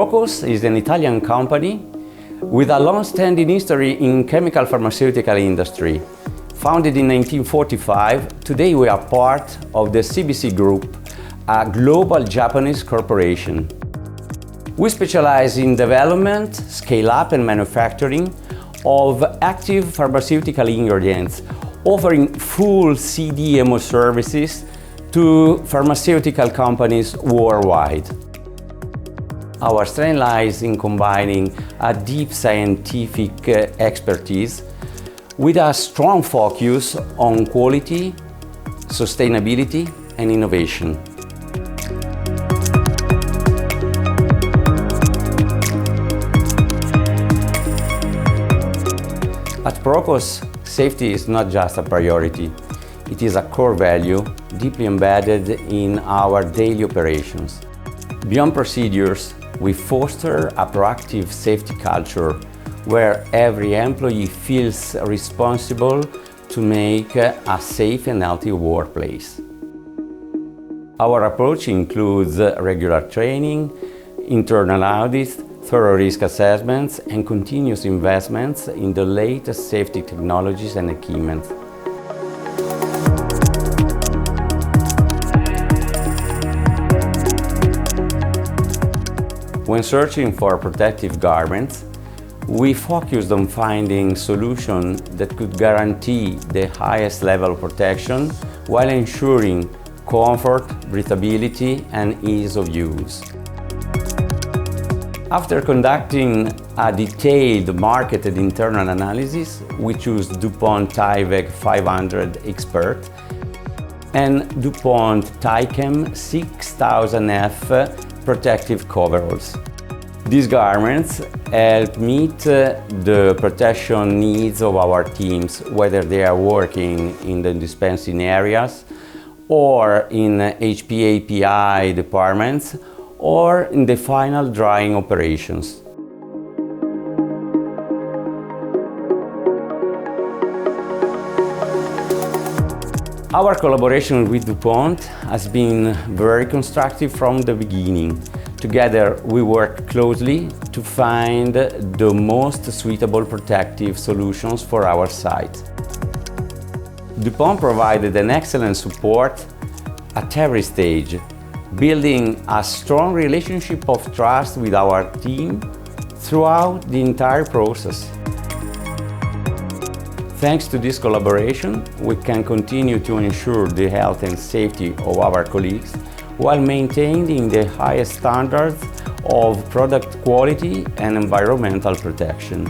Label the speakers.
Speaker 1: PROCOS is an Italian company with a long-standing history in chemical pharmaceutical industry. Founded in 1945, today we are part of the CBC Group, a global Japanese corporation. We specialize in development, scale-up and manufacturing of active pharmaceutical ingredients, offering full CDMO services to pharmaceutical companies worldwide. Our strength lies in combining a deep scientific expertise with a strong focus on quality, sustainability and innovation. At PROCOS, safety is not just a priority. It is a core value deeply embedded in our daily operations. Beyond procedures, we foster a proactive safety culture where every employee feels responsible to make a safe and healthy workplace. Our approach includes regular training, internal audits, thorough risk assessments, and continuous investments in the latest safety technologies and equipment. When searching for protective garments, we focused on finding solutions that could guarantee the highest level of protection while ensuring comfort, breathability, and ease of use. After conducting a detailed market and internal analysis, we chose DuPont Tyvek 500 Expert and DuPont Tychem 6000F protective coveralls. These garments help meet the protection needs of our teams, whether they are working in the dispensing areas or in HPA/PI departments or in the final drying operations. Our collaboration with DuPont has been very constructive from the beginning. Together, we work closely to find the most suitable protective solutions for our site. DuPont provided an excellent support at every stage, building a strong relationship of trust with our team throughout the entire process. Thanks to this collaboration, we can continue to ensure the health and safety of our colleagues while maintaining the highest standards of product quality and environmental protection.